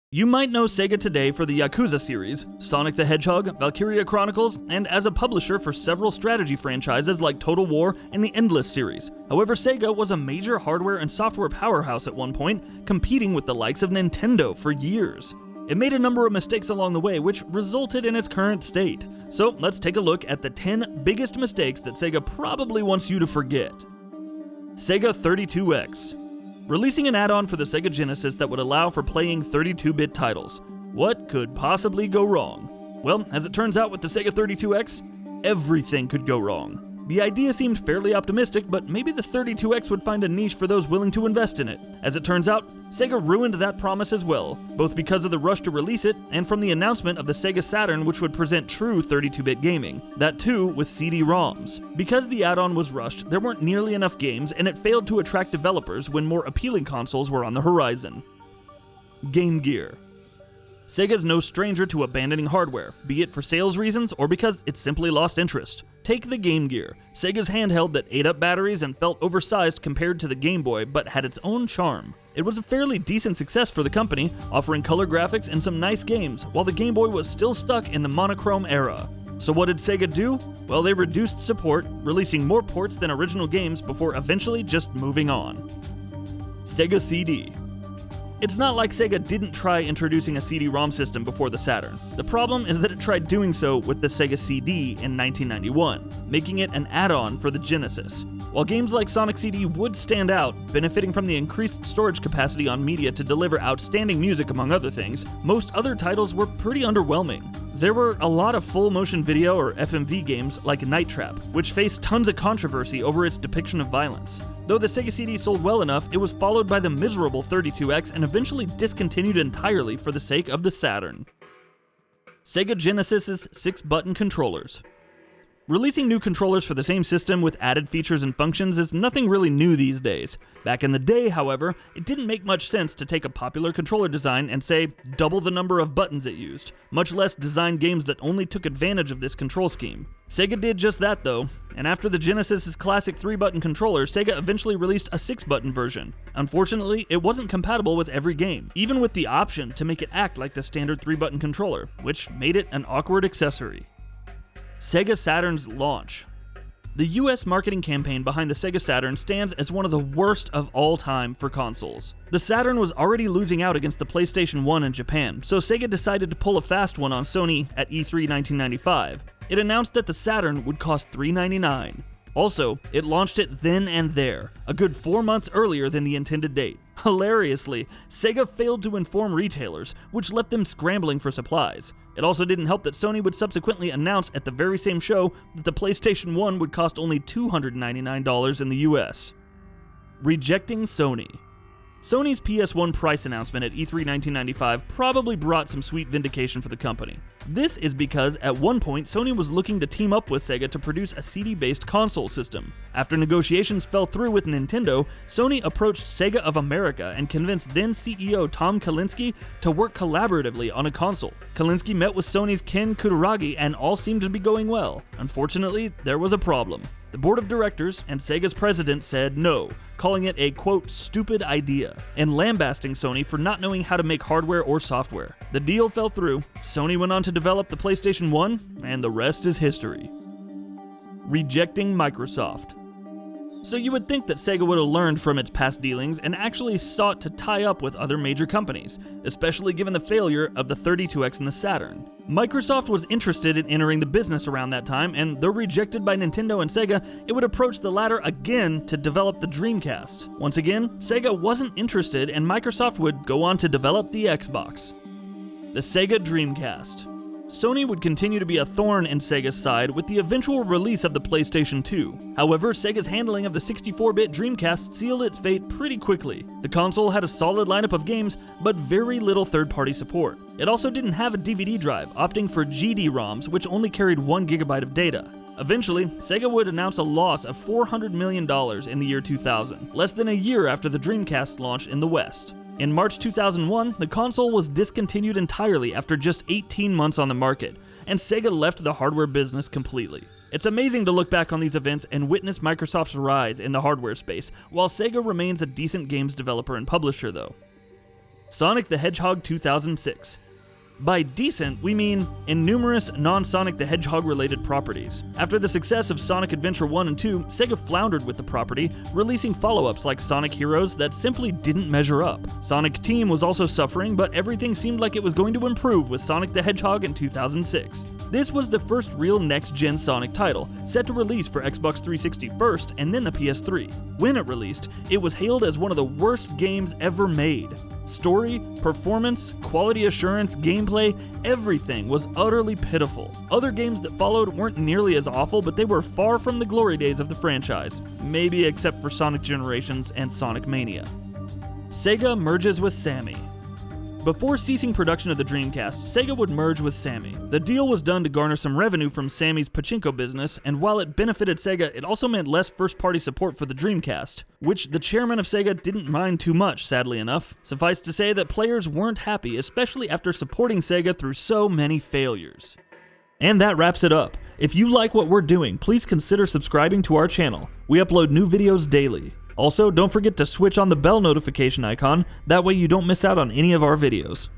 You might know Sega today for the Yakuza series, Sonic the Hedgehog, Valkyria Chronicles, and as a publisher for several strategy franchises like Total War and the Endless series. However, Sega was a major hardware and software powerhouse at one point, competing with the likes of Nintendo for years. It made a number of mistakes along the way, which resulted in its current state. So let's take a look at the 10 biggest mistakes that Sega probably wants you to forget. Sega 32X. Releasing an add-on for the Sega Genesis that would allow for playing 32-bit titles. What could possibly go wrong? Well, as it turns out with the Sega 32X, everything could go wrong. The idea seemed fairly optimistic, but maybe the 32X would find a niche for those willing to invest in it. As it turns out, Sega ruined that promise as well, both because of the rush to release it and from the announcement of the Sega Saturn, which would present true 32-bit gaming. That too with CD-ROMs. Because the add-on was rushed, there weren't nearly enough games, and it failed to attract developers when more appealing consoles were on the horizon. Game Gear. Sega's no stranger to abandoning hardware, be it for sales reasons or because it simply lost interest. Take the Game Gear, Sega's handheld that ate up batteries and felt oversized compared to the Game Boy, but had its own charm. It was a fairly decent success for the company, offering color graphics and some nice games, while the Game Boy was still stuck in the monochrome era. So what did Sega do? Well, they reduced support, releasing more ports than original games before eventually just moving on. Sega CD. It's not like Sega didn't try introducing a CD-ROM system before the Saturn. The problem is that it tried doing so with the Sega CD in 1991, making it an add-on for the Genesis. While games like Sonic CD would stand out, benefiting from the increased storage capacity on media to deliver outstanding music among other things, most other titles were pretty underwhelming. There were a lot of full-motion video or FMV games like Night Trap, which faced tons of controversy over its depiction of violence. Though the Sega CD sold well enough, it was followed by the miserable 32X and eventually discontinued entirely for the sake of the Saturn. Sega Genesis's 6-button controllers. Releasing new controllers for the same system with added features and functions is nothing really new these days. Back in the day, however, it didn't make much sense to take a popular controller design and say, double the number of buttons it used, much less design games that only took advantage of this control scheme. Sega did just that though, and after the Genesis's classic 3-button controller, Sega eventually released a 6-button version. Unfortunately, it wasn't compatible with every game, even with the option to make it act like the standard 3-button controller, which made it an awkward accessory. Sega Saturn's launch. The US marketing campaign behind the Sega Saturn stands as one of the worst of all time for consoles. The Saturn was already losing out against the PlayStation 1 in Japan, so Sega decided to pull a fast one on Sony at E3 1995. It announced that the Saturn would cost $399. Also, it launched it then and there, a good 4 months earlier than the intended date. Hilariously, Sega failed to inform retailers, which left them scrambling for supplies. It also didn't help that Sony would subsequently announce at the very same show that the PlayStation 1 would cost only $299 in the US. Rejecting Sony. Sony's PS1 price announcement at E3 1995 probably brought some sweet vindication for the company. This is because at one point Sony was looking to team up with Sega to produce a CD-based console system. After negotiations fell through with Nintendo, Sony approached Sega of America and convinced then CEO Tom Kalinske to work collaboratively on a console. Kalinske met with Sony's Ken Kutaragi and all seemed to be going well. Unfortunately, there was a problem. The board of directors and Sega's president said no, calling it a, quote, stupid idea, and lambasting Sony for not knowing how to make hardware or software. The deal fell through, Sony went on to develop the PlayStation 1, and the rest is history. Rejecting Microsoft. So you would think that Sega would have learned from its past dealings and actually sought to tie up with other major companies, especially given the failure of the 32X and the Saturn. Microsoft was interested in entering the business around that time, and though rejected by Nintendo and Sega, it would approach the latter again to develop the Dreamcast. Once again, Sega wasn't interested, and Microsoft would go on to develop the Xbox. The Sega Dreamcast. Sony would continue to be a thorn in Sega's side with the eventual release of the PlayStation 2. However, Sega's handling of the 64-bit Dreamcast sealed its fate pretty quickly. The console had a solid lineup of games, but very little third-party support. It also didn't have a DVD drive, opting for GD-ROMs, which only carried 1 GB of data. Eventually, Sega would announce a loss of $400 million in the year 2000, less than a year after the Dreamcast launch in the West. In March 2001, the console was discontinued entirely after just 18 months on the market, and Sega left the hardware business completely. It's amazing to look back on these events and witness Microsoft's rise in the hardware space, while Sega remains a decent games developer and publisher though. Sonic the Hedgehog 2006. By decent, we mean in numerous non-Sonic the Hedgehog related properties. After the success of Sonic Adventure 1 and 2, Sega floundered with the property, releasing follow-ups like Sonic Heroes that simply didn't measure up. Sonic Team was also suffering, but everything seemed like it was going to improve with Sonic the Hedgehog in 2006. This was the first real next-gen Sonic title, set to release for Xbox 360 first and then the PS3. When it released, it was hailed as one of the worst games ever made. Story, performance, quality assurance, gameplay, everything was utterly pitiful. Other games that followed weren't nearly as awful, but they were far from the glory days of the franchise, maybe except for Sonic Generations and Sonic Mania. Sega merges with Sammy. Before ceasing production of the Dreamcast, Sega would merge with Sammy. The deal was done to garner some revenue from Sammy's pachinko business, and while it benefited Sega, it also meant less first-party support for the Dreamcast, which the chairman of Sega didn't mind too much, sadly enough. Suffice to say that players weren't happy, especially after supporting Sega through so many failures. And that wraps it up. If you like what we're doing, please consider subscribing to our channel. We upload new videos daily. Also, don't forget to switch on the bell notification icon, that way you don't miss out on any of our videos.